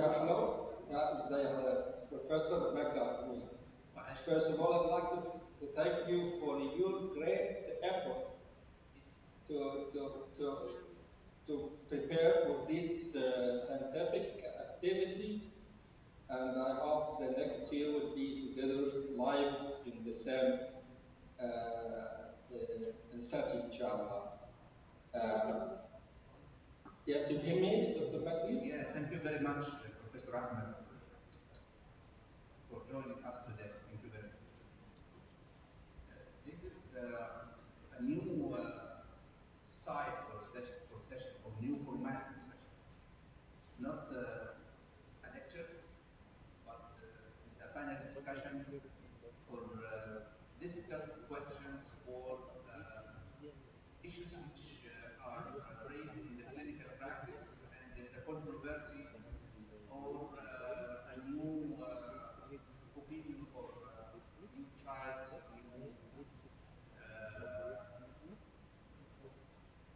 Yeah, hello. Yeah, ازاي حضرتك? Professor Magda. First of all, I'd like to thank you for your great effort to, to, to, to prepare for this scientific activity. And I hope the next year will be together live in the same research, inshallah. Uh, yes, you hear me, Dr. Magdi? Yeah, thank you very much, Professor Ahmed, for joining us today. Thank you very much. This is a new style for session, or new format for session. Not a lectures, but it's a panel discussion for difficult questions or issues which are raised in the clinical practice, and there's a controversy or a new opinion or new trials, new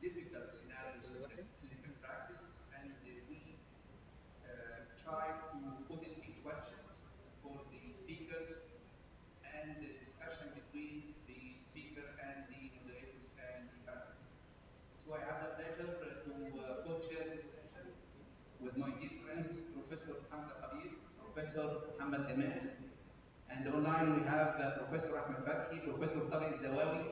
difficult scenarios in the clinical practice, and we try to put it in questions for the speakers and the discussion between the speaker and the moderators and the panelists. So I have the pleasure to co-chair this session with my dear friends, Professor Hamza Khabir, Professor Muhammad Gamal, and online we have Professor Ahmed Fathi, Professor Tariq Zawawi,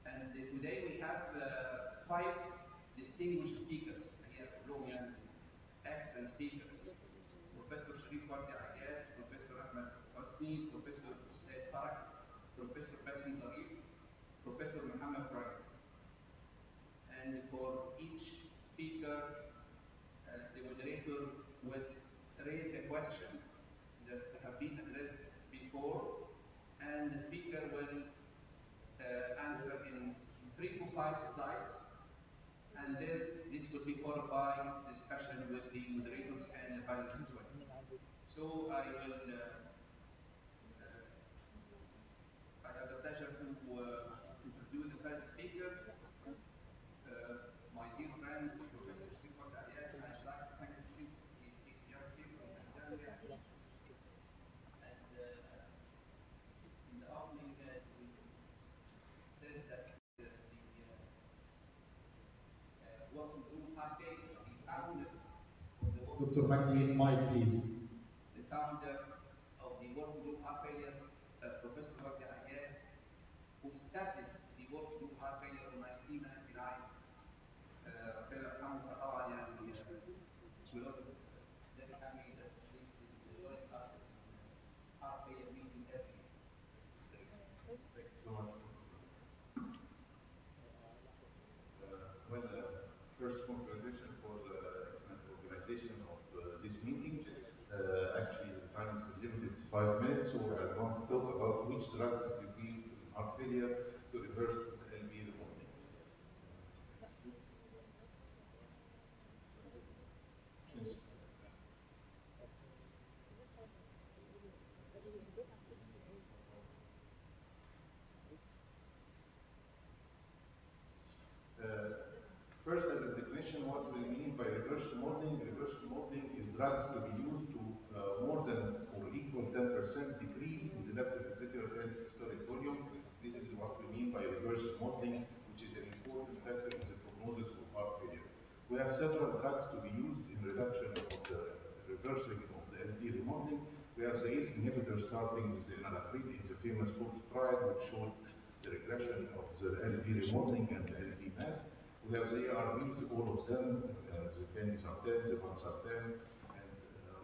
and today we have 5 distinguished speakers, excellent speakers. Professor Sharif Wardi Ayad, Professor Ahmed Hosni, Professor Said Farak, Professor Basim Zarif, Professor Muhammad Ibrahim. And for each speaker, the moderator will raise the questions that have been addressed before, and the speaker will answer in 3 to 5 slides, and then this will be followed by discussion with the moderators and the panelists as well. So I have the pleasure to introduce the first speaker, my dear friend, Professor Sharif Wardi Ayad. I'd like to thank you for EGYHF from Tanzania. And in the opening, we said that the working group heart failure, the founder of the working Dr. Magdi, mic please. The founder of the working group heart failure, Professor Wardi Ayad, who started the working group heart failure in 1999. ربنا يرحمه. فطبعا يعني we always very happy that Sharif is joining us in heart failure meeting every year. Thank you so much. First, congratulations for the excellent organization of this meeting. Actually, the time is limited to 5 minutes, so I want to talk about which drugs you give in heart failure to reverse the LV remodeling. First, as a definition, what we mean by reverse remodeling? Reverse remodeling is drugs to be used to more than or equal 10% decrease in the left ventricular end systolic volume. This is what we mean by reverse remodeling, which is an important factor in the prognosis of heart failure. We have several drugs to be used in reduction of the reversing of the LV remodeling. We have the ACE inhibitor starting with the enalapril in the famous FORT trial, which showed the regression of the LV remodeling and the LV mass. We have the ARBs, all of them, the benzartan, the valsartan, and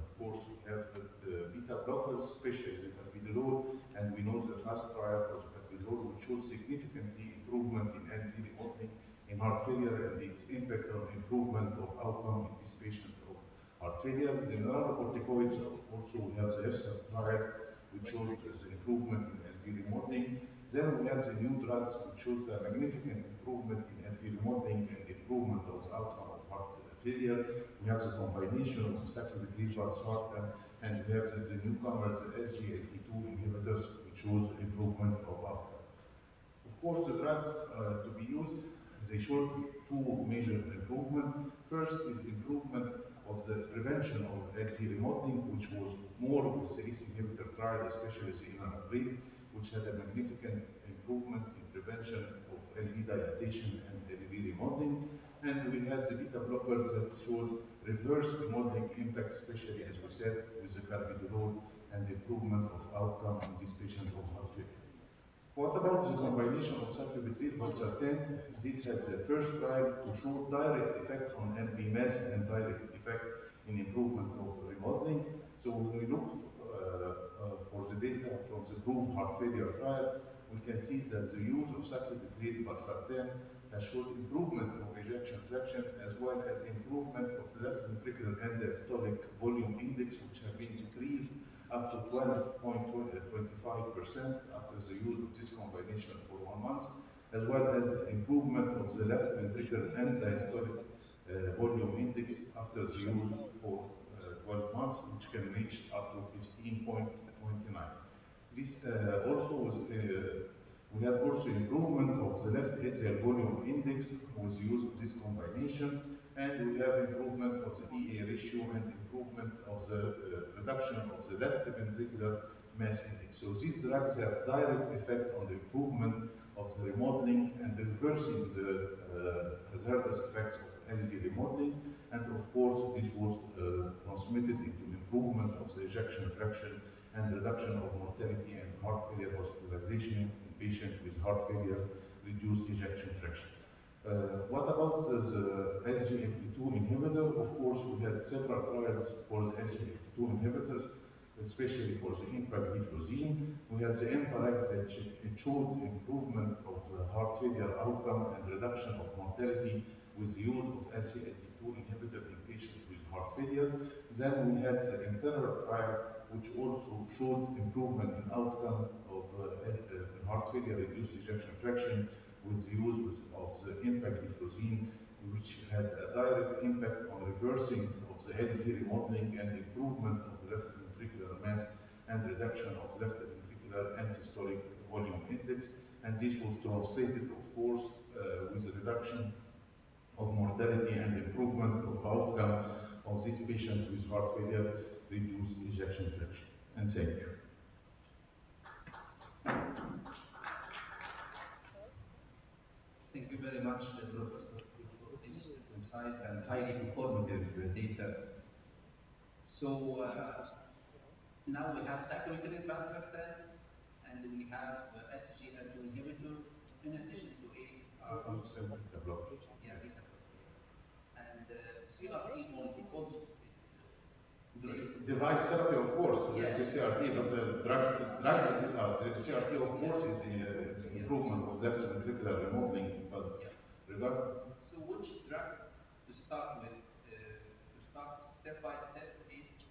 of course we have the beta blockers, especially the carvedilol, and we know the last trial for the carvedilol, which showed significantly improvement in LV remodeling in heart failure and its impact on improvement of outcome in this patient of heart failure. The mineralocorticoids, also we have the EFSAS trial, which shows the improvement in LV remodeling. Then we have the new drugs, which shows the magnificent improvement in LV remodeling and improvement of the outcome of heart failure. We have the combination of sacubitril valsartan, and we have the newcomer, the SGLT2 inhibitors, which shows improvement of outcome. Of course, the drugs to be used, they showed two major improvements. First is improvement of the prevention of LP remodeling, which was more with the ACE inhibitor trial, especially the enalapril, which had a magnificent improvement in prevention of LV dilatation and LV remodeling. And we had the beta blockers that showed reverse remodeling impact, especially as we said, with the carvedilol and improvement of outcome in this patient of heart failure. What about the combination of sacubitril valsartan? This had the first trial to show direct effect on LV mass and direct effect in improvement of remodeling. So when we look for the data from the PROVE heart failure trial, we can see that the use of sacubitril valsartan has shown improvement of ejection fraction as well as improvement of left ventricular end diastolic volume index, which have been decreased up to 12.25% after the use of this combination for 1 month, as well as improvement of the left ventricular end diastolic volume index after the use for 12 months, which can reach up to 15.29. This also was, we have also improvement of the left atrial volume index with the use of this combination, and we have improvement of the EA ratio and improvement of the reduction of the left ventricular mass index. So these drugs have direct effect on the improvement of the remodeling and reversing the hazardous effects of LV remodeling, and of course this was transmitted into improvement of the ejection fraction and reduction of mortality and heart failure hospitalization in patients with heart failure, reduced ejection fraction. What about the SGLT2 inhibitor? Of course, we had several trials for the SGLT2 inhibitors, especially for the empagliflozin. We had the EMPARAG that it showed improvement of heart failure outcome and reduction of mortality with the use of SGLT2 inhibitor in patients with heart failure. Then we had the IMPEROR trial, which also showed improvement in outcome of heart failure, reduced ejection fraction with the use of the empagliflozin, which had a direct impact on reversing of the LV remodeling and improvement of the left ventricular mass and reduction of left ventricular and systolic volume index. And this was translated, of course, with the reduction of mortality and improvement of outcome of this patient with heart failure, reduced ejection fraction. And thank you. Thank you very much, Professor, for this concise and highly informative data. So now we have sacubitril valsartan, and we have SGLT2 inhibitor, in addition to ACE. Beta blocker. Yeah, beta blocker. And CRT also. Device therapy, of course, yeah. the CRT, but the drugs that is out. The CRT, of course, is the improvement of left ventricular remodeling, but So which drug to start with? To start step by step is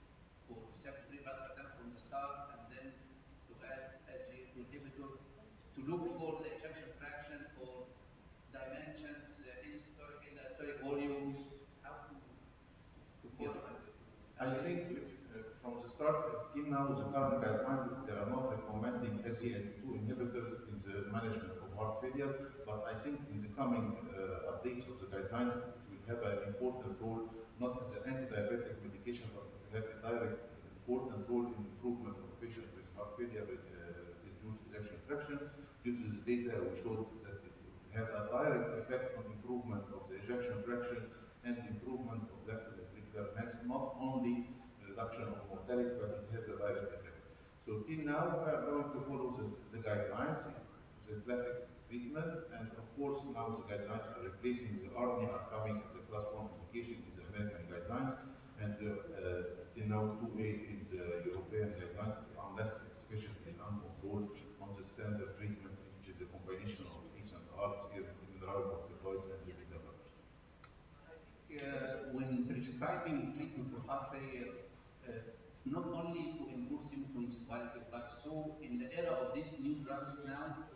for sacubitril valsartan from the start, and then to add SGLT2 inhibitor to look for the ejection fraction or dimensions in systolic volume. How to follow? I think from the start, till now, the current guidelines, they are not recommending SGLT2 inhibitors in the management of heart failure, but I think in the coming updates of the guidelines, it will have an important role, not as an anti-diabetic medication, but it will have a direct important role in improvement of patients with heart failure with reduced ejection fraction. Due to the data, we showed that it had a direct effect on improvement of the ejection fraction and improvement of left ventricular mass, not only reduction of mortality, but it has a direct effect. So till now, we are going to follow the guidelines, the classic treatment, and of course now the guidelines are replacing the ARNI, are coming as a class 1 indication in the American guidelines, and till now 2A in the European guidelines, unless this patient is uncontrolled on the standard treatment, which is a combination of ACE and ARBs, mineralocorticoids, and the beta blockers. I think when prescribing treatment for heart failure, not only to improve symptoms, quality of life. So in the era of these new drugs now,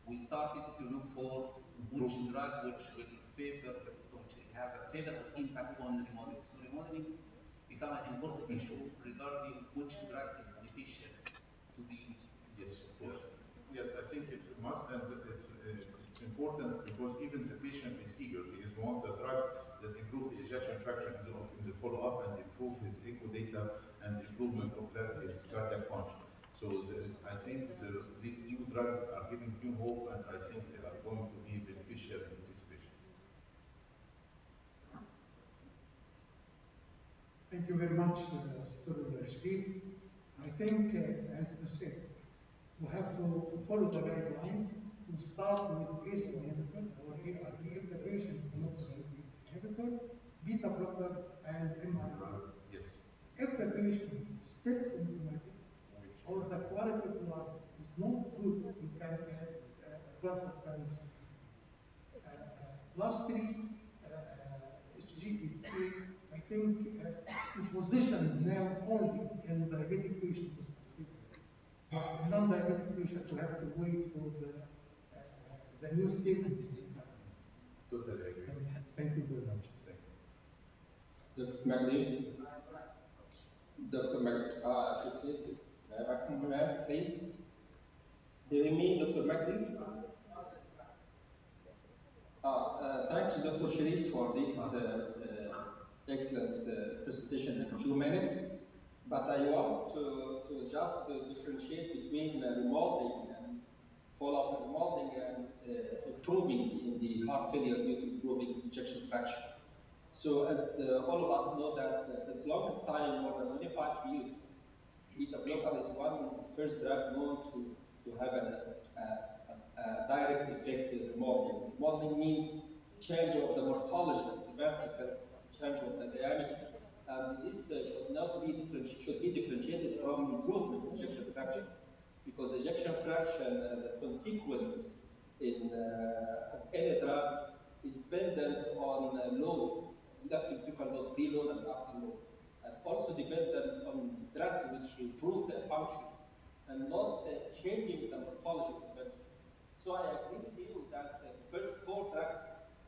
we started to look for which drug which will favor, which will have a favorable impact on remodeling. So remodeling become an important issue regarding which drug is deficient to be used. Yes, of course. Yes, I think it's a must, and it's important because even the patient is eager. He wants a drug that improves the ejection fraction in the follow-up and improve his echo data and improvement of his cardiac function. So I think these new drugs are giving new hope, and I think they are going to be beneficial in this patient. Thank you very much, Dr. Sharif. I think, as I said, we have to follow the guidelines. We start with ACE inhibitor or ARB if the patient cannot tolerate ACE inhibitor, beta blockers, and MRI. Yes. If the patient is still symptomatic or the quality of life is not good, we can add transference. Lastly, SGLT2, I think it is positioned now only in diabetic patients with failure. But in non-diabetic patients, we have to wait for the new statements. Totally agree. Thank you very much. Thank you. Dr. Magdi? Dr. Magdi, please, please. Do you mean Dr. Magdi? Thanks, Dr. Sharif, for this excellent presentation in a few minutes. But I want to just differentiate between remodeling and follow-up remodeling and improving in the heart failure due to improving ejection fraction. So as all of us know that since long time, more than 25 years, beta blocker is one first drug known to have a direct effect in remodeling. Remodeling means change of the morphology of the ventricle, change of the diameter. And this should be differentiated from improvement in ejection fraction, because ejection fraction, the consequence of any drug is dependent on load, left ventricular load, preload and afterload, and also dependent on drugs which improve their function and not changing the morphology of the ventricle. So I agree with you that the first four drugs,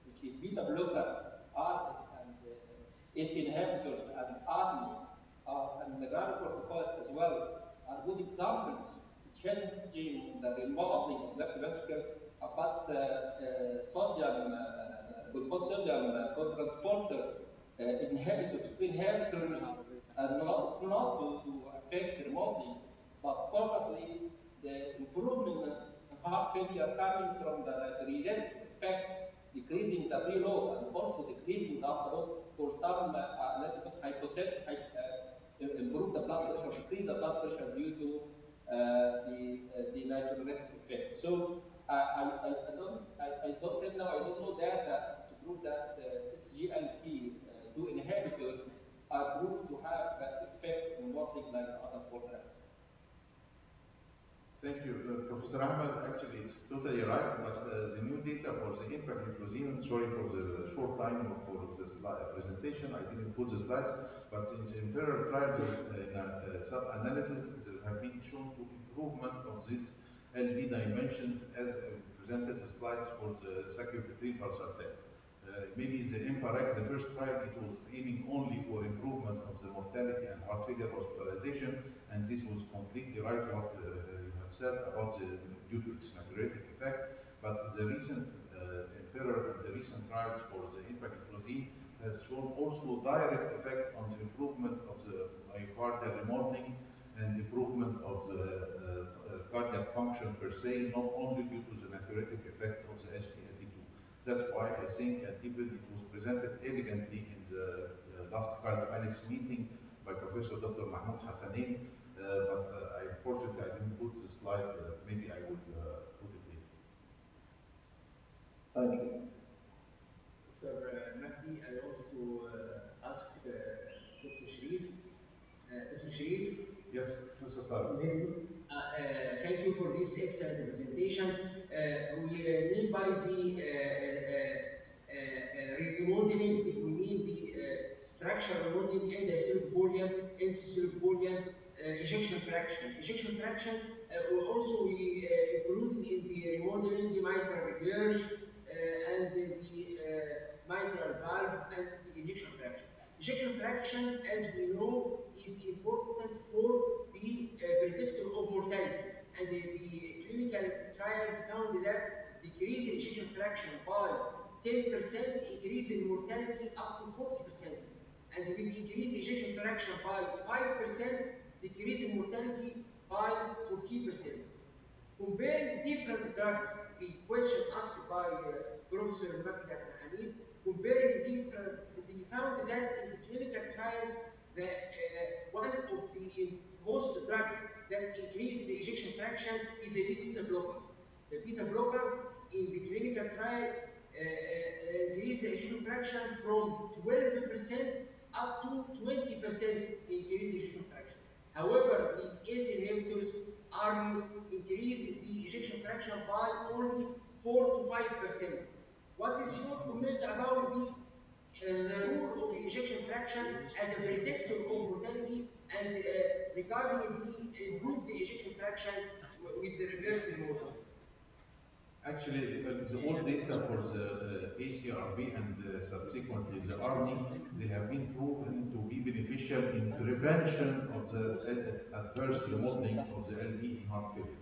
which is beta blocker, ARBs, and ACE inhibitors, and ARNI, and the glucocorticoids as well, are good examples changing the remodeling of left ventricle, but glucose-sodium co-transporter inhibitors are not to affect remodeling, but probably the improvement in heart failure coming from the related effect, decreasing the preload and also decreasing the afterload for some little bit hypotension, improve the blood pressure, decrease the blood pressure due to the nitrogenetic effect. So I don't till now, I don't know data to prove that SGLT2 inhibitor are proved to have effect in remodeling like other four drugs. Thank you. Professor Ahmed, actually, it's totally right, but the new data for the empagliflozin, sorry for the short time for the presentation, I didn't put the slides, but in the imperial trials, sub-analysis, there have been shown to improvement of this LV dimensions as presented the slides for the sacroiliac valsartan. Maybe the EMPA-REG, the first trial, it was aiming only for improvement of the mortality and heart failure hospitalization, and this was completely right what you have said about the due to its natriuretic effect. But the recent EMPEROR and the recent trials for the empagliflozin has shown also direct effect on the improvement of the myocardial remodeling and improvement of the cardiac function per se, not only due to the natriuretic effect of the SGLT2. That's why I think, and even it was presented elegantly in the last cardiomedics meeting by Professor Dr. Mahmoud Hassanein, but unfortunately I didn't put the slide, maybe I would put it later. Thank you. Dr. Mahdi, I also asked Dr. Sharif. Dr. Sharif? Yes, Professor Tarek. Thank you for this excellent presentation. We mean by the remodeling, we mean the structural remodeling in the cell volume, ejection fraction. Ejection fraction also we included in the remodeling the mitral regurg and the mitral valve and the ejection fraction. Ejection fraction, as we know, is important for the predictor of mortality, and the clinical trials found that decrease in ejection fraction by 10%, increase in mortality up to 40%. And with increase ejection fraction by 5%, decrease in mortality by 14%. Comparing different drugs, the question asked by Professor Makda Hamid, comparing different, they found that in the clinical trials, one of the most drug that increase the ejection fraction is the beta blocker. The beta blocker in the clinical trial increase the ejection fraction from 12% up to 20% increase ejection fraction. However, the ACE inhibitors are increase the ejection fraction by only 4 to 5%. What is your comment about the role of ejection fraction as a predictor of mortality and regarding the improved ejection fraction with the reversing model? Actually, the old data for the ACRB and subsequently the ARNI, they have been proven to be beneficial in prevention of the adverse remodeling of the LV in heart failure.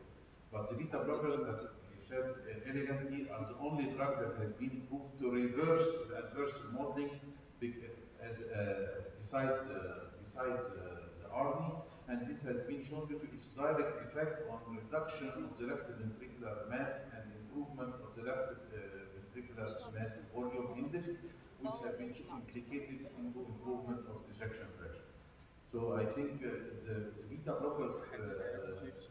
But the beta blockers, as you said elegantly, are the only drugs that have been proved to reverse the adverse remodeling besides the ARNI, and this has been shown due to its direct effect on reduction of the left ventricular mass and improvement of the left ventricular mass volume index, which have been implicated in improvement of ejection fraction. So I think the beta blockers,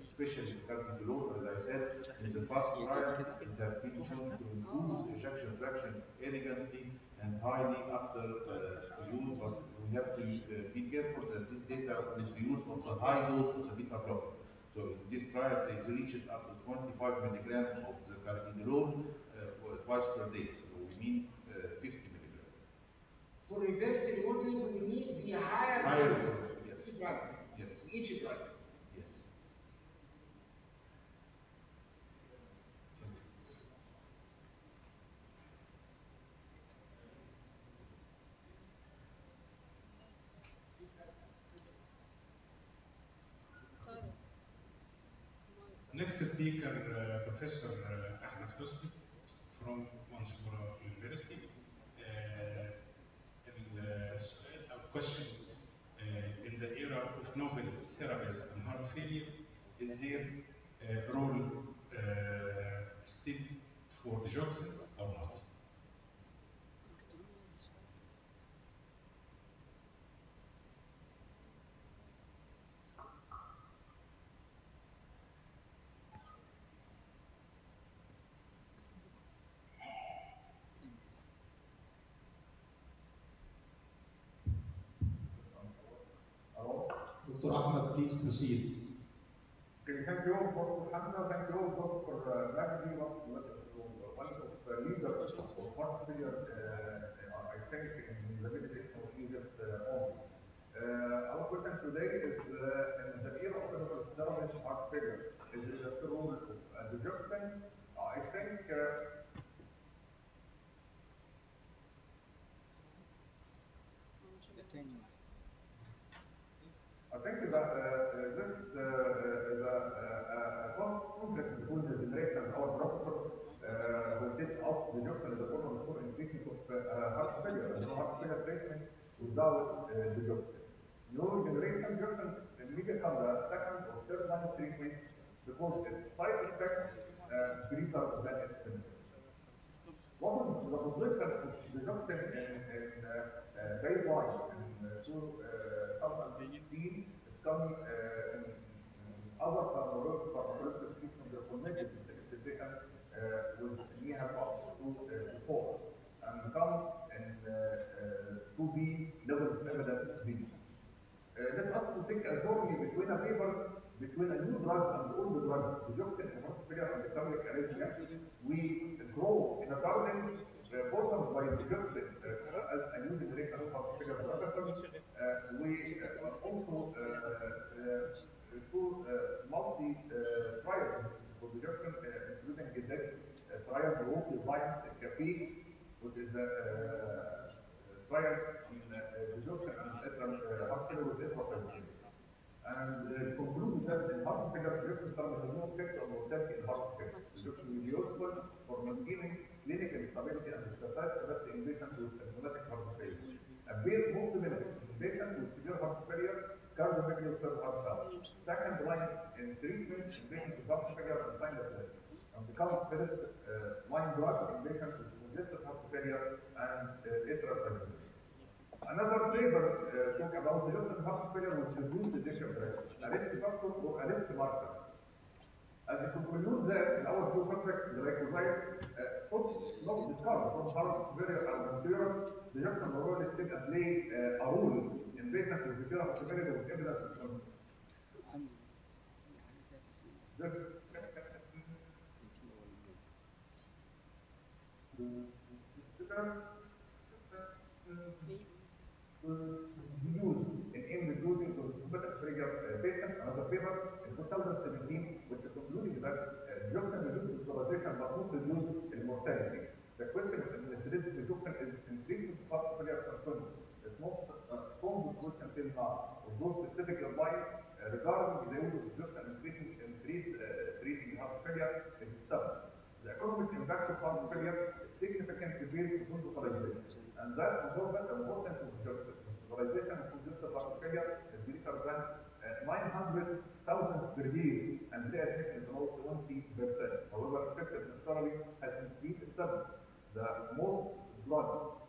especially carbidopa, as I said, in the past trial, it has been shown to improve the ejection fraction elegantly and highly after use, but we have to be careful that this data is used of the high dose of the beta blocker. So in this trial, they reached up to 25 milligrams of the carbidopa twice per day. So we mean 50 milligrams. For reverse remodeling, we need the higher dose. Yes. Drug. Yes. Each drug. Yes. Next speaker, Professor Ahmed Hosni from Mansoura University. السؤال أو question in the era of novel therapies in heart failure, is there a role still for digoxin or not? Dr. Ahmed, please proceed. Okay, thank you, Dr. Hamza. Thank you, Dr. Magdi, one of the leaders of heart failure, I think, in the Middle East or Egypt only. Our question today is in the era of established heart failure, is the role of digoxin. I think that this is a conflict between the generation. Our professor who takes us the digoxin as a cornerstone in treatment of heart failure, and no heart failure treatment without digoxin. New generation digoxin immediately comes the second or third line treatment because its side effects greater than its benefit. What is the position of digoxin in guidelines in 2016? It's coming in other pharmacological treatment recommended institution with EGYHF up to 4 and come in 2B level of evidence review. Let us to take a journey between a paper between a new drug and old drug, digoxin and heart failure and the cardiac arrhythmia. We grow in a garden bordered by digoxin as a new generation of heart failure professor. We are also two multi-trials for digoxin, including the trial group designs CAPI, which is a trial in digoxin and heart failure with atrial fibrillation. And conclude that in heart failure, digoxin has no effect on mortality in heart failure. Digoxin is useful for maintaining clinical stability and exercise capacity in patients with symptomatic heart failure. Appears most benefit in patients with severe heart failure, cardiovascular third heart valve. Second line in treatment in patients with heart failure and sinus disease. And becomes first line drug in patients with congestive heart failure and atrial fibrillation. Another flavor talk about the congestive heart failure with reduced ejection fraction, a risk factor or a risk marker. As a conclusion that in our two contracts, the requisite should not discard from heart failure and endurance. The Jackson Morale still play a role in patients with severe heart failure with evidence of be used in aim reducing the sympathetic trigger patient. Another paper in 2017, which is concluding that digoxin reduces hospitalization but not reduce mortality. The question of administrative digoxin is in treatment of heart failure continuum. It's not solved the question till now. Although specific advice regarding the use of digoxin in treating heart failure is established. The economic impact of heart failure is significant compared to hospitalization, and that involves the importance of hospitalization of congestive heart failure is greater than 900,000 per year, and readmission is about 20%. However, effectiveness currently has been established. The most blood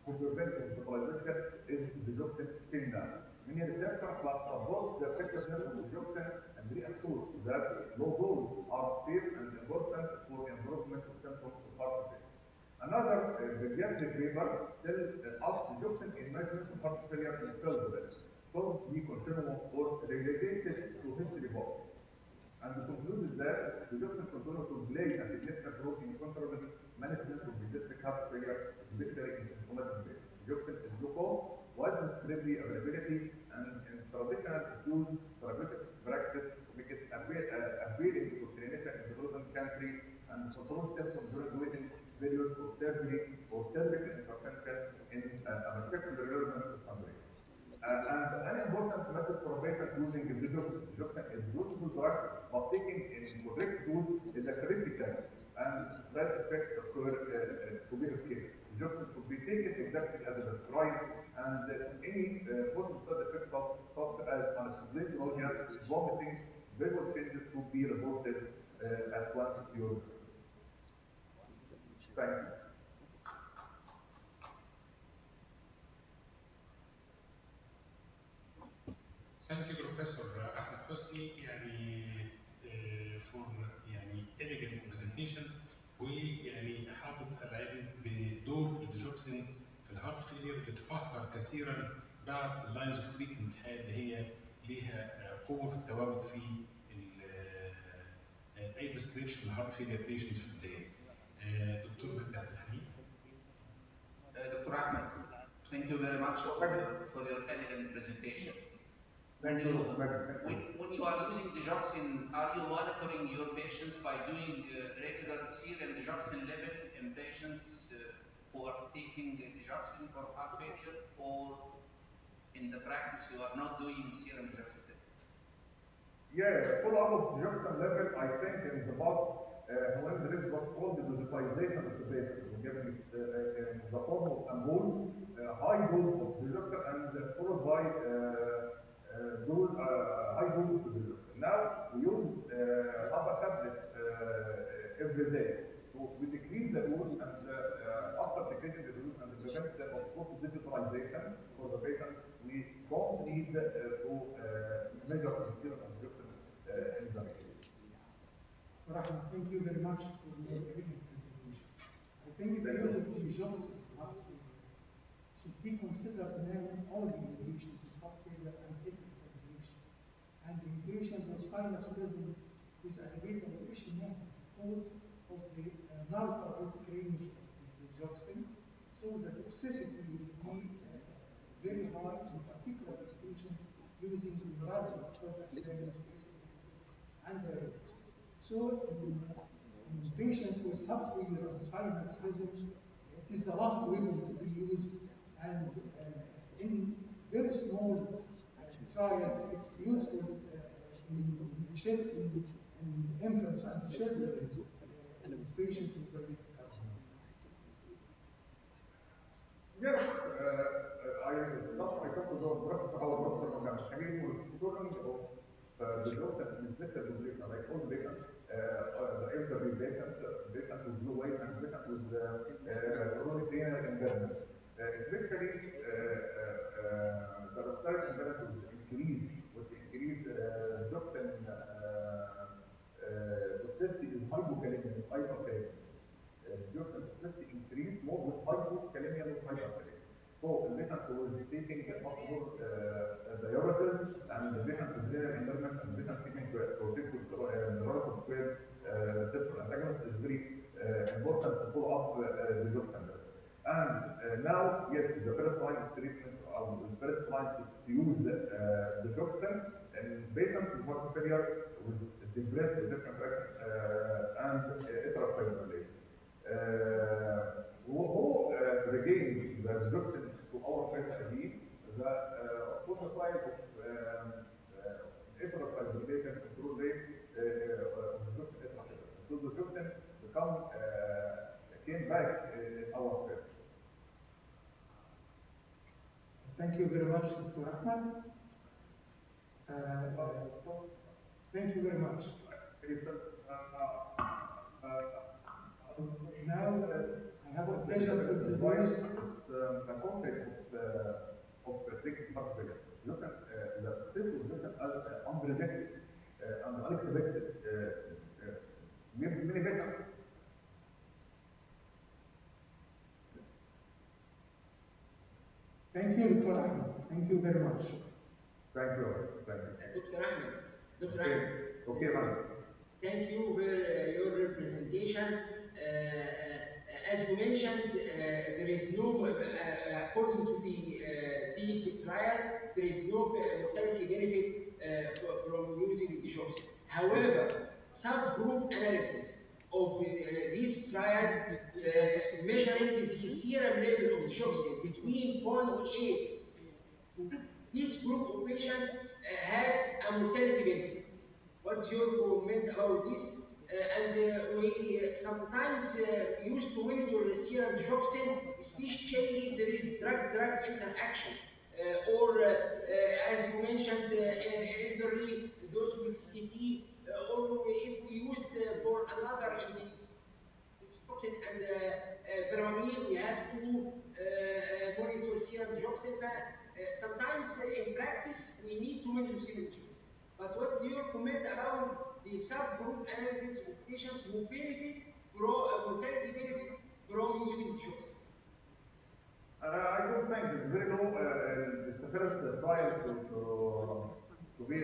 to prevent hospitalization is digoxin till now. Many researchers plus support the effectiveness of digoxin and reassure that low doses are safe and important for improvement of symptoms of heart failure. Another pediatric paper tells us digoxin in measurement of heart failure in children should be continuous or related to history box. And concluded that digoxin continues to play a significant role in controlling management of pediatric heart failure, especially in symptomatic patients. Digoxin is low cost, widespread availability, and in traditional use therapeutic practice because appealing to clinician in developing country and control symptoms during waiting period of surgery or surgical intervention in a particular relevant country. And an important message for patients using digoxin. Digoxin is useful drug, but taking in correct dose is a critical and side effect occur to be escaped. Digoxin should be taken exactly as prescribed, and any possible side effects such as unexplained nausea, vomiting, visual changes should be reported at once to your doctor. Thank you. Thank you, Professor Ahmed Hosni, for elegant presentation. وحاطط العلم بدور الديجوكسين في الهارت فيلير بتتأخر كثيرا بعد اللاينز اوف تريتمنت اللي هي ليها قوه في التواجد في اي بريسكريبشن الهارت فيلير بيشنتس في البدايات. دكتور مجدي عبد الحميد. Dr. Ahmed, thank you very much for your elegant presentation. When you are using digoxin, are you monitoring your patients by doing regular serum digoxin level in patients who are taking digoxin for heart failure, or in the practice you are not doing serum digoxin level? Yeah, follow-up of digoxin level, I think in the past, when there is what's called the dosization of the patient, we're giving it in the form of ampoule, high dose of digoxin, and followed by high dose of digoxin. Now we use half a tablet every day. So we decrease the dose, and after decreasing the dose and the prevention of post-digitalization for the patient, we don't need to measure the serum of digoxin in the patient. Rahman, thank you very much for your elegant presentation. I think the use of digoxin in heart failure should be considered now only in patients with heart failure and atrial fibrillation, and in patients with sinus rhythm with elevated issue now because of the narcotic range of the digoxin. So the toxicity will be very high, in particular in patients using drugs of and diuretics. So in patients with heart failure and sinus rhythm, it is the last weapon to be used, and in very small trials, it's useful in infants and children, and this patient is very cardiac. محتاجين monitoring of the growth and special population, like all patients, the elderly patient, patient with low weight, and patient with chronic renal impairment. Especially the rheumatoid impairment will increase, which increase toxin toxicity is hypokalemia, hyperkalemia. Toxin toxicity increase more with hypokalemia than hyperkalemia. So the patient who is taking much more diuresis, and the patient with renal impairment, and the patient taking corticosteroid receptor antagonist is very important to follow up the toxin. And now, yes, the first line of treatment, or the first line to use the toxin in patients with heart failure with depressed ejection fraction and atrial fibrillation. Who regained the toxin to our first idea, the profile of atrial fibrillation control rate of the toxin atrial fibrillation. So the toxin came back in our first. Thank you very much, Dr. Ahmed. Thank you very much. Now, I have a pleasure to introduce the context of treatment heart failure. Look at the system as unpredicted and unexpected. Many patients. Thank you, Dr. Ahmed. Thank you very much. Thank you. Thank you. Dr. Ahmed. Dr. Ahmed. Okay, man. Thank you for your presentation. As you mentioned, there is no, according to the DEEP trial, there is no mortality benefit from using digoxin. However, subgroup analysis of this trial measuring the serum level of digoxin between 0.8 to this group of patients had a mortality benefit. What's your comment about this? And we sometimes used to monitor serum digoxin, especially if there is drug-drug interaction, or as you mentioned, elderly, those with CTT, or if we use for another digoxin and verapamil, we have to monitor serum digoxin. Sometimes in practice, we need to monitor serum digoxin. But what's your comment about the subgroup analysis of patients who benefit from mortality benefit from using digoxin? I don't think it's very low. It's the first trial to be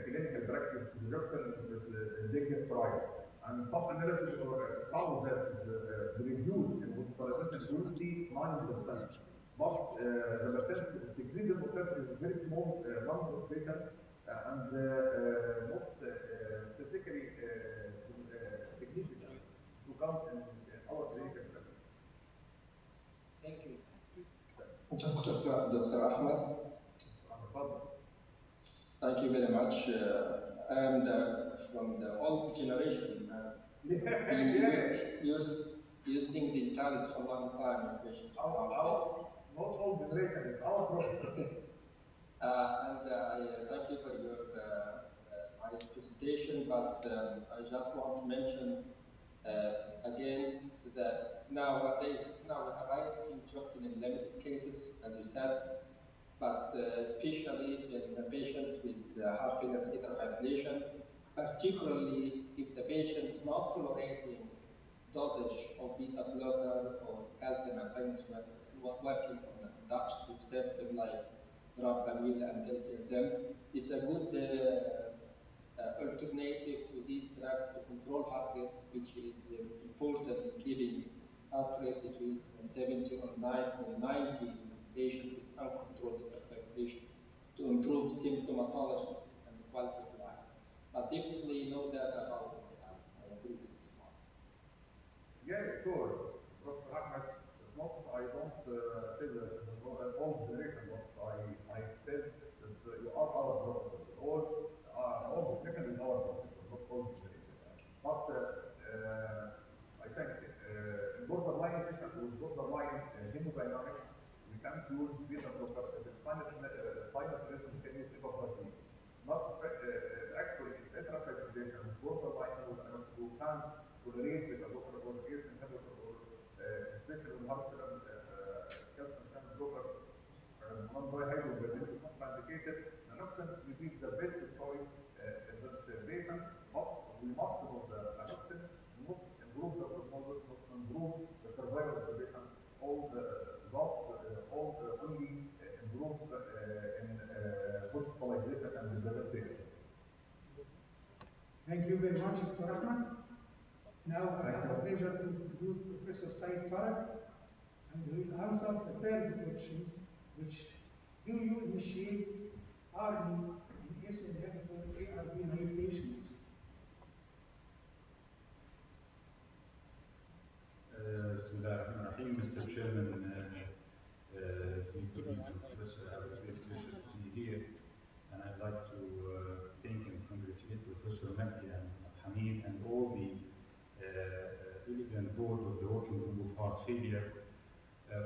clinical practice digoxin with the trial. And some analysis found that the reduce in hospitalization will be 9%. But the percent decrease in mortality is very small number of patients, and not statistically significant to count in our clinical practice. Thank you. Dr. Ahmed. Thank you very much. I am from the old generation. Been using digitalis for a long time in patients. Not all generation, it's our problem. And I thank you for your nice presentation, but I just want to mention again that nowadays we are writing digoxin in limited cases, as you said, but especially in the patient with heart failure and atrial fibrillation, particularly if the patient is not tolerating dosage of beta blocker or calcium antagonist working on the conductive system like verapamil and diltiazem, is a good alternative to these drugs to control heart rate, which is important in keeping heart rate between 70 or 90 in patient with uncontrolled atrial fibrillation to improve symptomatology and quality of life. But definitely no data about mortality. I agree with this one. Yeah, sure. Dr. Ahmed, not, I don't say that all generation, but I said that you are our doctor. All generation is our doctor, not all generation. But I think in borderline patient with borderline hemodynamics, we can't use beta blocker sinus rhythm can you take off the not actually intrafractionation is borderline with you can tolerate with a blocker or ACE inhibitor or especially with heart calcium channel blocker non-dihydrogenase is not indicated. Naloxone will be the best choice in this patient. We must know the naloxone not improve the prognosis, not improve the survival of the patient. All the only improve in hospitalization and debilitated. Thank you very much, Dr. Rahman. Now I have the pleasure to introduce Professor Said Farag, and he will answer the third question, which do you initiate ARNI in ACE inhibitor ARB naive patients? Bismillahirrahmanirrahim, Mr. Chairman, Professor, I have a great pleasure to be here, and I'd like to thank and congratulate Professor Mahdi and Hamid and all the elegant board of the Working Group of Heart Failure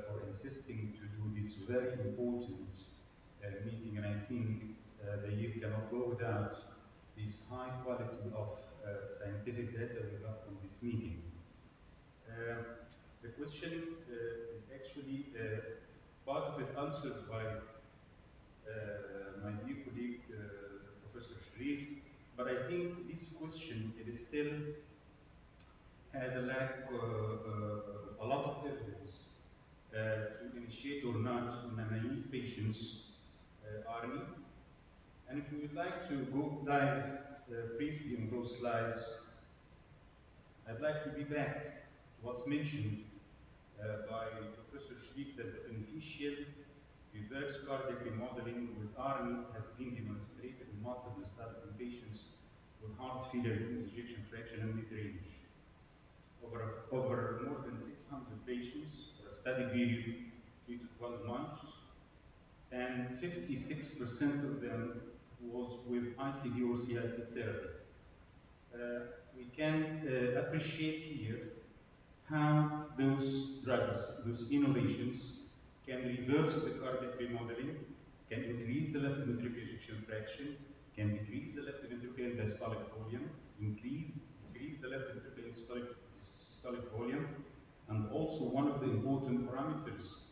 for insisting to do this very important meeting, and I think the year cannot go without this high quality of scientific data we got from this meeting. The question is actually part of it answered by my dear colleague Professor Sharif, but I think this question it is still had a lack a lot of evidence to initiate or not in naive patients ARNI. And if you would like to go dive briefly on those slides, I'd like to be back to what's mentioned by Professor Sharif that the beneficial reverse cardiac remodeling with ARNI has been demonstrated in multiple studies in patients with heart failure with ejection fraction and mid-range. Over more than 600 patients for a study period 3 to 12 months, and 56% of them was with ICD or CIP therapy. We can appreciate here how those drugs, those innovations, can reverse the cardiac remodeling, can increase the left ventricular ejection fraction, can decrease the left ventricular diastolic volume, decrease the left ventricular systolic volume, and also one of the important parameters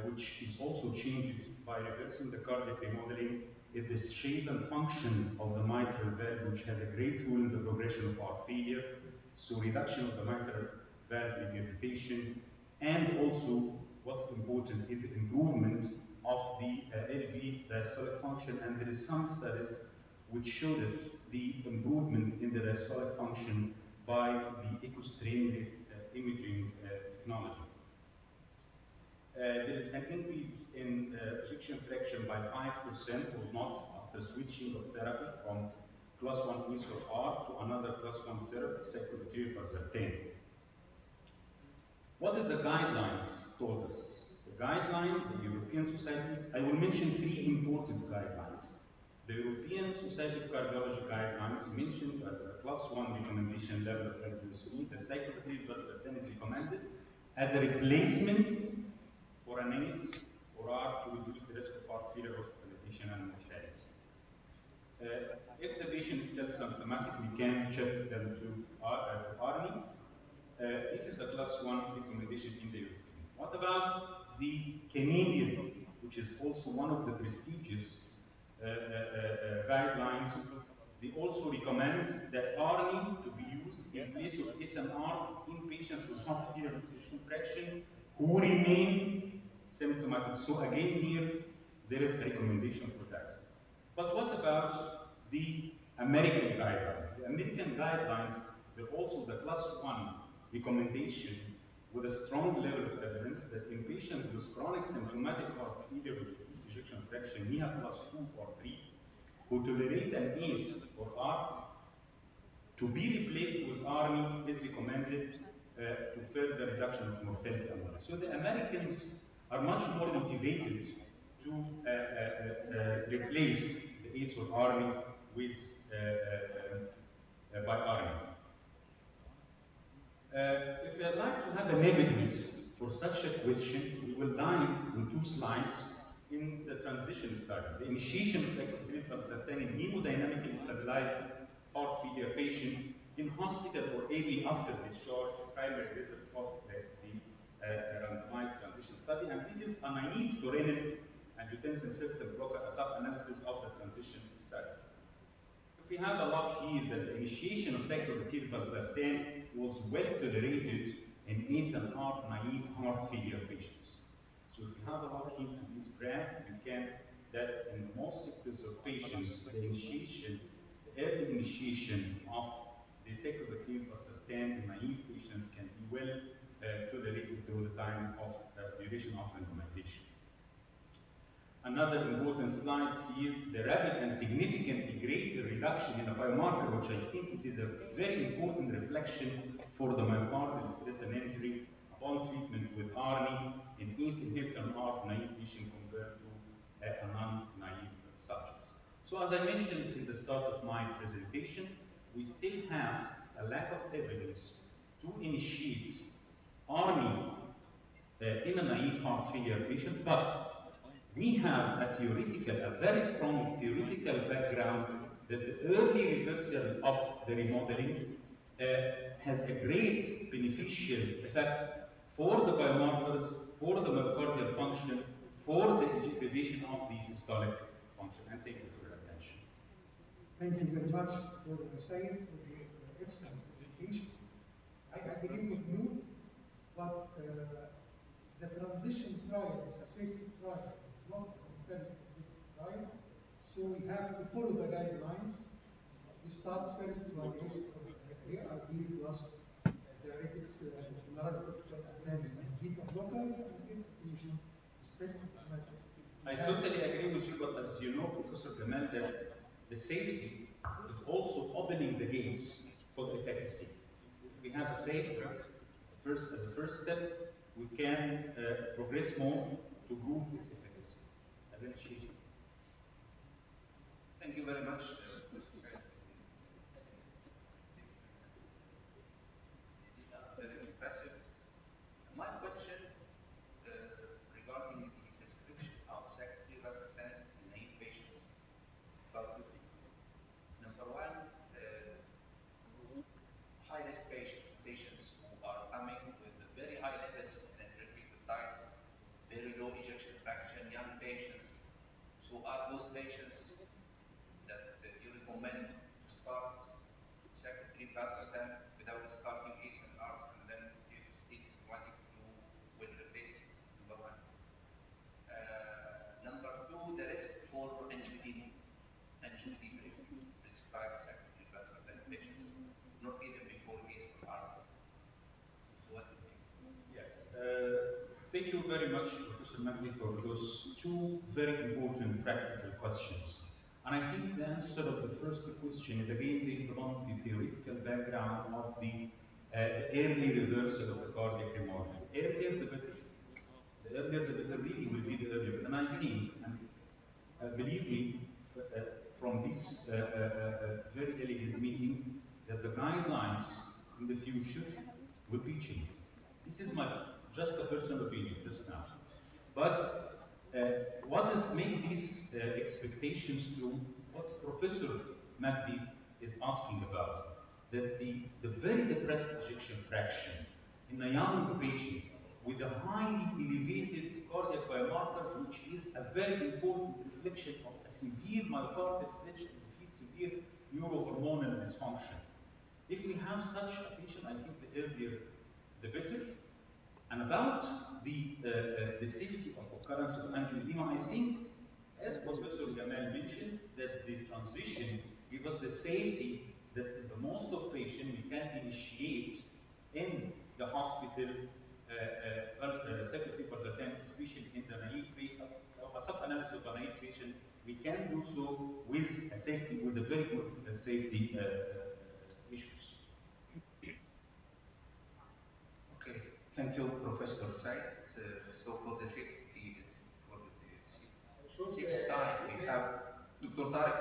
which is also changed by reversing the cardiac remodeling is the shape and function of the mitral valve, which has a great role in the progression of heart failure. So reduction of the mitral valve regurgitation, and also what's important is the improvement of the LV diastolic function, and there is some studies which showed us the improvement in the diastolic function by the ecostream imaging technology. There is an increase in ejection fraction by 5% was noticed after switching of therapy from class 1 ACE or R to another class 1 therapy, cyclopentadiene. What did the guidelines told us? The guideline, the European Society, I will mention 3 important guidelines. The European Society of Cardiology guidelines mentioned that as a class 1 recommendation level of LVSP, the cyclopentadiene is recommended as a replacement for an ACE or R to reduce the risk of heart failure, hospitalization, and mortality. If the patient is still symptomatic, we can check them to ARNI. This is a class 1 recommendation in the European. What about the Canadian, which is also one of the prestigious guidelines? They also recommend that ARNI to be used in place of SMR in patients with heart failure with ejection fraction who remain symptomatic. So again here, there is a recommendation for that. But what about the American guidelines? The American guidelines, they're also the class 1 recommendation with a strong level of evidence that in patients with chronic symptomatic heart failure with reduced ejection fraction, NIHA class 2 or 3, who tolerate an ACE or R, to be replaced with ARNI is recommended to further reduction of mortality and death. So the Americans are much more motivated to replace the ACE or ARNI with by ARNI. If you'd like to have an evidence for such a question, we will dive in 2 slides in the transition study. The initiation of cyclopentadine certain in hemodynamically stabilized heart failure patient in hospital or early after discharge, the primary result of the randomized transition study. And this is a naive to renin angiotensin system blocker, a sub-analysis of the transition study. If we have a look here that the initiation of cyclopentadine was well tolerated in ACE and ARB naive heart failure patients. So if we have a look into this graph, we can that in most sectors of patients, the early initiation of the cyclopentadine in naive patients can be well tolerated through the time of duration of randomization. Another important slide here, the rapid and significantly greater reduction in a biomarker, which I think it is a very important reflection for the myocardial stress and injury upon treatment with ARNI in ACE inhibitor and ARB naive patient compared to a non-naive subjects. So as I mentioned in the start of my presentation, we still have a lack of evidence to initiate ARNI in a naive heart failure patient, but we have a very strong theoretical background that the early reversal of the remodeling has a great beneficial effect for the biomarkers, for the myocardial function, for the degradation of the systolic function. And thank you for your attention. Thank you very much for the site, for your excellent presentation. I agree with you, but the transition trial is a safety trial, not a comparative trial. So we have to follow the guidelines. We start first by ARB plus diuretics, antibiotics, and beta blockers, and then occasion restrictive matter. I totally agree with you, but as you know, Professor Gamal, that the safety is also opening the gates for the efficacy. If we have a safe as a first step, we can progress more to prove its efficacy. As an initiation. Thank you very much, Professor Said. These are very impressive. My question regarding the prescription of cyclopentadine in naive patients about two things. Number one, high-risk patients who are coming with very high levels of energetic peptides, very low ejection fraction, young patients. So are those patients that you recommend to start cyclopentadine without starting ACE and ARBs, and then if it's symptomatic, you will replace number one. Number two, the risk for angioedema if you prescribe cyclopentadine patients, not even before ACE or ARB. So what do you think? Yes. Thank you very much, Professor Magdi, for those two very important practical questions. And I think the answer of the first question is again based upon the theoretical background of the early reversal of the cardiac remodeling. Earlier the better. The earlier the better really will be the earlier. And I think, and believe me, from this very elegant meeting, that the guidelines in the future will be changed. This is my just a personal opinion just now. But what has made these expectations to what Professor Magdi is asking about? That the very depressed ejection fraction in a young patient with a highly elevated cardiac biomarkers, which is a very important reflection of a severe myocardial stretch and severe neurohormonal dysfunction. If we have such a patient, I think the earlier the better. And about the safety of occurrence of angioedema, I think, as Professor Gamal mentioned, that the transition gives us the safety that in the most of patients we can initiate in the hospital cyclopentadine, especially in the naive patient, a sub-analysis of a naive patient, we can do so with a safety, with a very good safety issues. Okay, thank you, Professor Said. So for the safety, time, we have Dr. Tariq.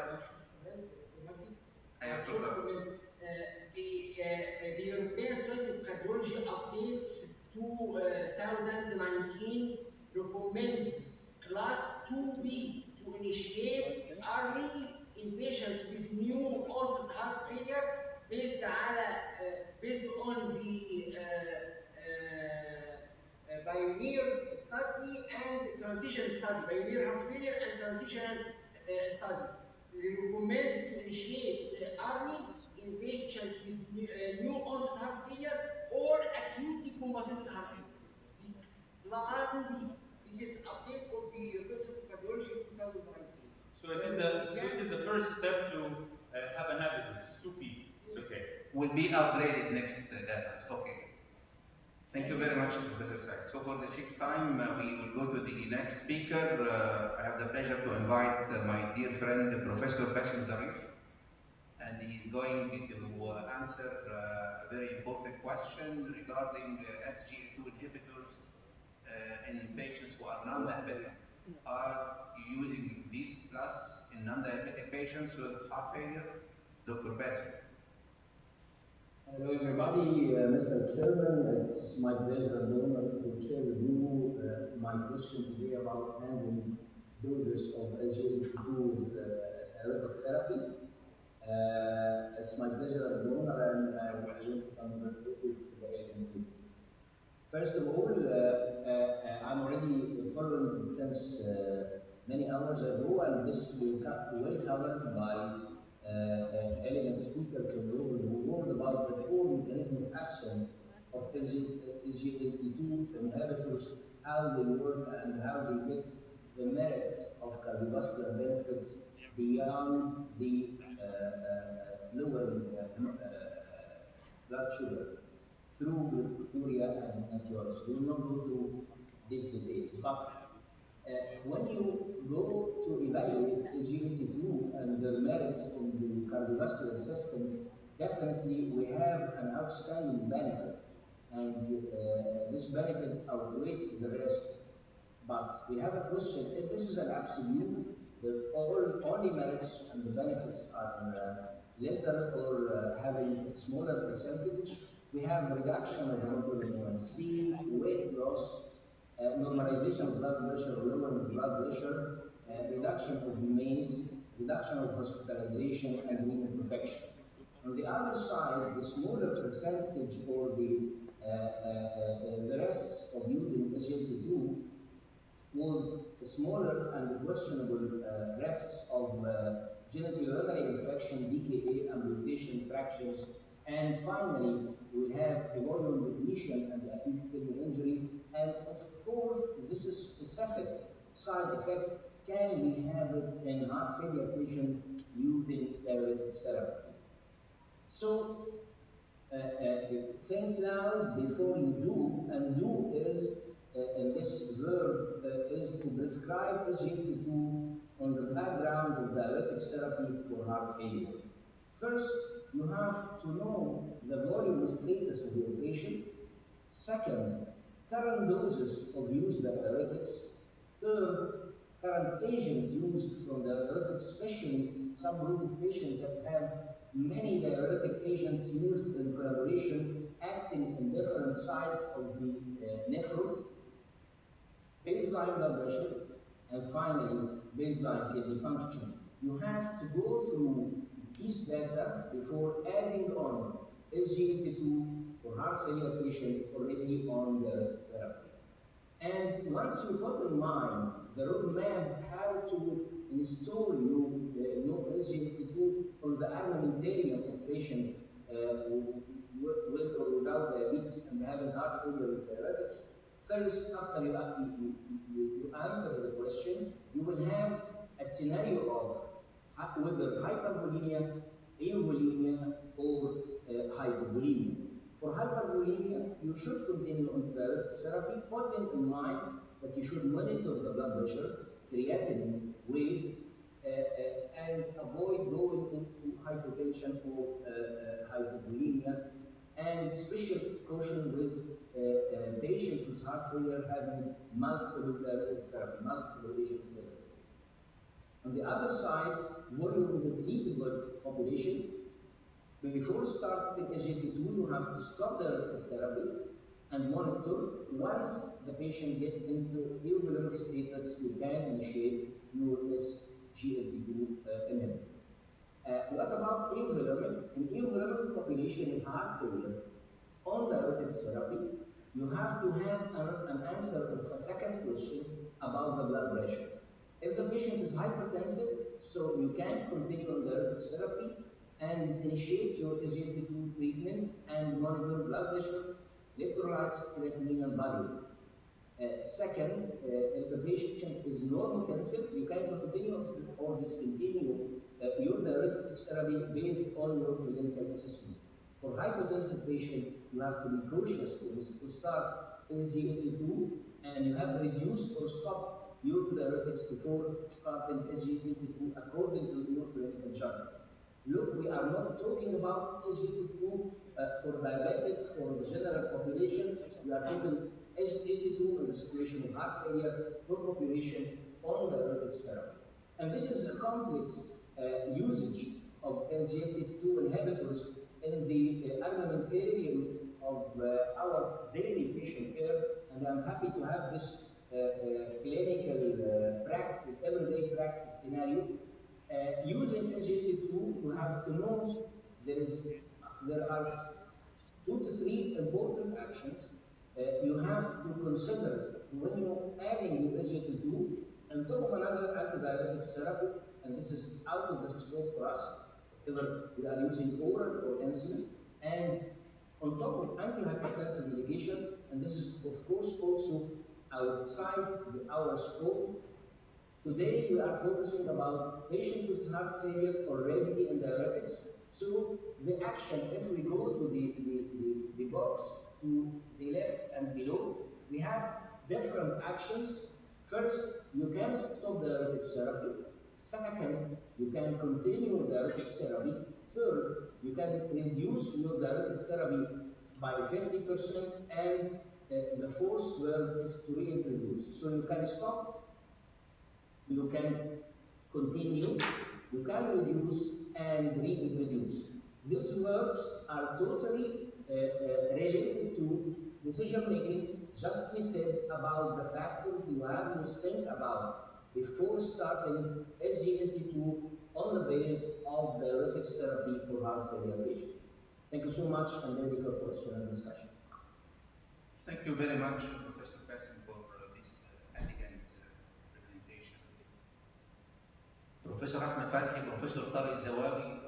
The European Society of Cardiology updates 2019 recommend class 2B to initiate early in patients with new onset heart failure based on the pioneer study and transition study, pioneer heart failure and transition study. We recommend to initiate early in patients with new onset heart failure or acute decompensated heart failure. The class 2B. This is update of the University of Cardiology 2019. So it is a first step to have an evidence, 2P. It's okay. Will be upgraded next evidence. Okay. Thank you very much, Professor Sachs. So for the sake of time, we will go to the next speaker. I have the pleasure to invite my dear friend, Professor Bassem Zarif, and he's going to answer a very important question regarding SGLT2 inhibitors in patients who are non-diabetic. Are you using this class in non-diabetic patients with heart failure? Dr. Bassem. Hello everybody, Mr. Chairman, it's my pleasure and honor to share with you my question today about handling doses of SGLT2 with aerobic therapy. It's my pleasure and honor, and I want to congratulate the AMU. First of all, I'm already following since many hours ago, and this will be covered by elegant speaker from Europe who warned about the core mechanism of action of SGLT2 inhibitors, how they work and how they get the merits of cardiovascular benefits beyond the lowering blood sugar through glucosuria and natures. We will not go through these details, but when you go to evaluate SGLT2 and the merits in the cardiovascular system, definitely we have an outstanding benefit, and this benefit outweighs the risk. But we have a question: if this is an absolute, the only merits and the benefits are lesser or having smaller percentage, we have reduction of hemoglobin A1C, weight loss, normalization of blood pressure, lowering blood pressure, reduction of MACE, reduction of hospitalization, and renal protection. On the other side, the smaller percentage or the risks of using SGLT2 with smaller and questionable risks of genitourinary infection, DKA, amputation, fractures, and finally, we have volume depletion and acute kidney injury. And of course, this is specific side effect can we have it in heart failure patient using diuretic therapy. So think loud before you do, and do is in this verb is to prescribe SGLT2 on the background of diuretic therapy for heart failure. First, you have to know the volume status of your patient. Second, current doses of used diuretics. Third, current agents used from diuretics, especially some group of patients that have many diuretic agents used in collaboration, acting in different sides of the nephron, baseline blood pressure, and finally, baseline kidney function. You have to go through these data before adding on SGLT2 for heart failure patient already on the therapy. And once you put in mind the roadmap how to install new SGLT2 on the armamentarium of patient with or without diabetes and having heart failure with diuretics, first, after you answer the question, you will have a scenario of whether hypervolemia, avolemia, or hypovolemia. For hypervolemia, you should continue on diuretic therapy, putting in mind that you should monitor the blood pressure, creatinine, weight, and avoid going into hypotension or hypovolemia, and special caution with patients with heart failure having multiple diuretic therapy, multiple agent therapy. On the other side, volume depleted population, before starting SGLT2, you have to stop diuretic therapy and monitor once the patient get into euphoretic status, you can initiate your SGLT2 inhibitor. What about euphoretic? In euphoretic population with heart failure, on diuretic therapy, you have to have an answer of a second question about the blood pressure. If the patient is hypertensive, so you can continue on diuretic therapy and initiate your SGLT2 treatment and monitor blood pressure, electrolytes, creatinine, and body weight. Second, if the patient is normotensive, you can continue or discontinue your diuretic therapy based on your clinical assessment. For hypotensive patient, you have to be cautious to start SGLT2, and you have to reduce or stop your diuretics before starting SGLT2 according to your clinical judgment. Look, we are not talking about SGLT2 for diabetic, for the general population. We are talking SGLT2 in the situation of heart failure for population on diuretic therapy. And this is a complex usage of SGLT2 inhibitors in the armamentarium of our daily patient care. And I'm happy to have this clinical practice, everyday practice scenario. Using SGLT2, you have to know there are 2 to 3 important actions you have to consider when you're adding your SGLT2 on top of another antidiabetic therapy, and this is out of the scope for us, whether we are using oral or insulin, and on top of antihypertensive medication, and this is of course also outside our scope. Today we are focusing about patients with heart failure already in diuretics. So the action, if we go to the box to the left and below, we have different actions. First, you can stop diuretic therapy. Second, you can continue diuretic therapy. Third, you can reduce your diuretic therapy by 50%, and the fourth word is to reintroduce. So you can stop, you can continue, you can reduce, and reintroduce. These verbs are totally related to decision making. Just we said about the factors you have to think about before starting SGLT2 on the basis of diuretic therapy for heart failure patients. Thank you so much, and ready for question and discussion. Thank you very much, Professor Basim, for this elegant presentation. Professor Ahmed Fathy, Professor Tariq Zawawi,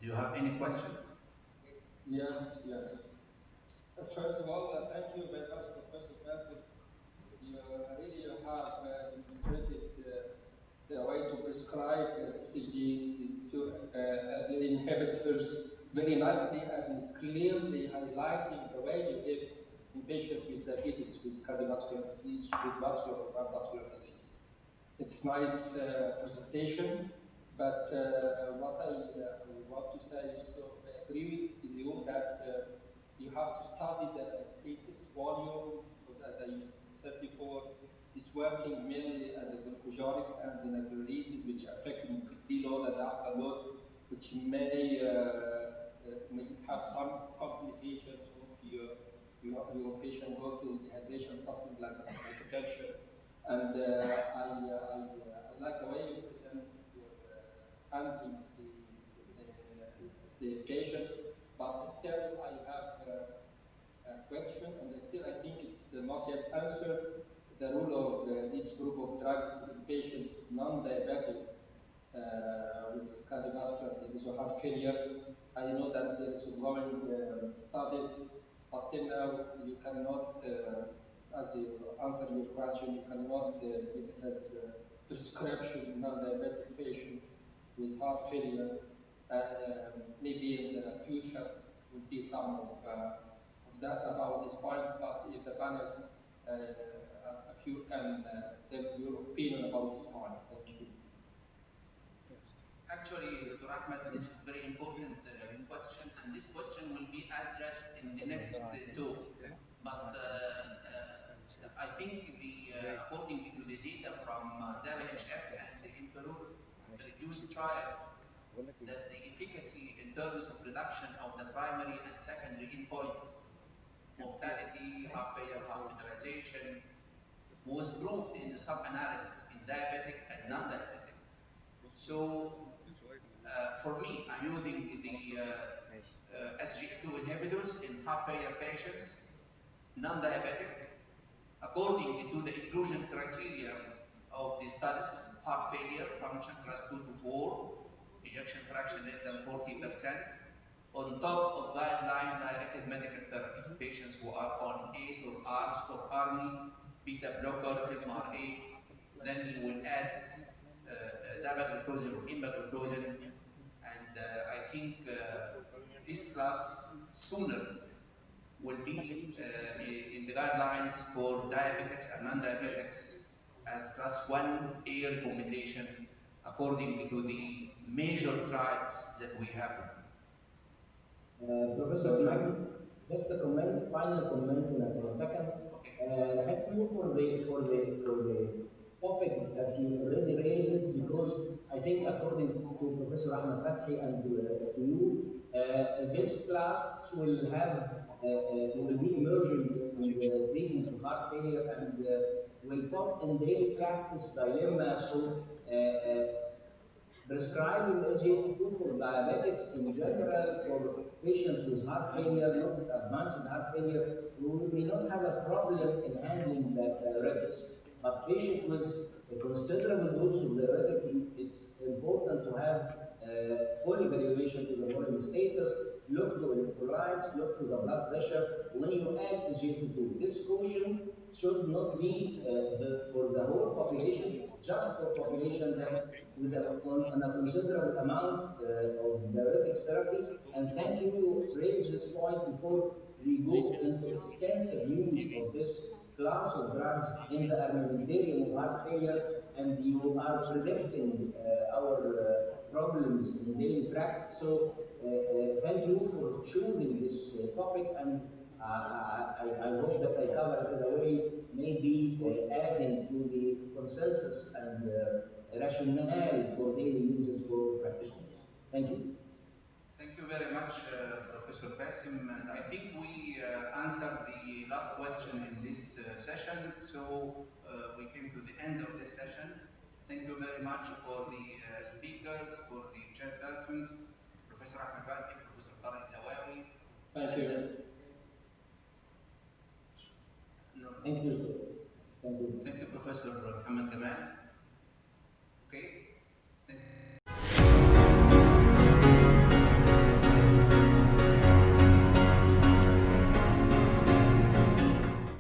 do you have any question? Yes, yes. First of all, thank you very much, Professor Basim. You really have demonstrated the way to prescribe SGLT2 inhibitors very nicely and clearly highlighting the way you give in patients with diabetes, with cardiovascular disease, with vascular or cardiovascular disease. It's nice presentation, but what I want to say is I agree with you that you have to study the status volume, because as I said before, it's working mainly as a glucogenic and an natriuretic, which affect preload and afterload, which may have some complications if your patient go to dehydration, something like hypertension. And I like the way you present your handling the patient, but still I have a question, and I think it's not yet answered. The role of this group of drugs in patients non-diabetic with cardiovascular disease or heart failure. I know that there is ongoing studies, but till now you cannot, as you answer your question, you cannot put it as a prescription in non-diabetic patient with heart failure. Maybe in the future will be some of that about this point, but if the panel, if you can tell your opinion about this point. Thank you. Actually, Dr. Ahmed, this is very important question, and this question will be addressed in the next talk. But I think according to the data from EGYHF and the Emperor reduced trial, that the efficacy in terms of reduction of the primary and secondary endpoints, mortality, heart failure hospitalization, correlation was proved in the sub-analysis in diabetic and non-diabetic. So for me, I'm using the SGLT2 inhibitors in heart failure patients, non-diabetic, according to the inclusion criteria of the studies: heart failure, function class 2 to 4, ejection fraction less than 40%, on top of guideline-directed medical therapy. Patients who are on ACE or ARBs or ARNI, beta blocker, MRA, then you will add dapagliflozin or empagliflozin, and I think this class sooner will be in the guidelines for diabetics and non-diabetics as class 1A recommendation according to the major trials that we have. Professor Mack, just a comment, final comment in a second. Okay. Thank you for the topic that you already raised, because I think according to Professor Ahmed Fathi and to you, this class will have will be emerging in the treatment of heart failure and will put in daily practice dilemma. So prescribing SGLT2 for diabetics in general, for patients with heart failure, not advanced heart failure, we may not have a problem in handling the diuretics. But patient with a considerable dose of diuretic, it's important to have full evaluation to the volume status, look to electrolytes, look to the blood pressure when you add SGLT2. This caution should not be for the whole population, just for population that with on a considerable amount of diuretic therapy. And thank you to raise this point before we go into extensive use of this class of drugs in the armamentarium of heart failure, and you are predicting our problems in daily practice. So thank you for choosing this topic, and I hope that I covered it in a way, maybe adding to the consensus and rationale for daily uses for practitioners. Thank you. Thank you very much, Professor Basim. And I think we answered the last question in this session. So we came to the end of this session. Thank you very much for the speakers, for the chairpersons, Professor Ahmed Fathi, Professor Tariq Zawawi. Thank you. Thank you. Thank you, Professor Muhammad Gamal. Okay.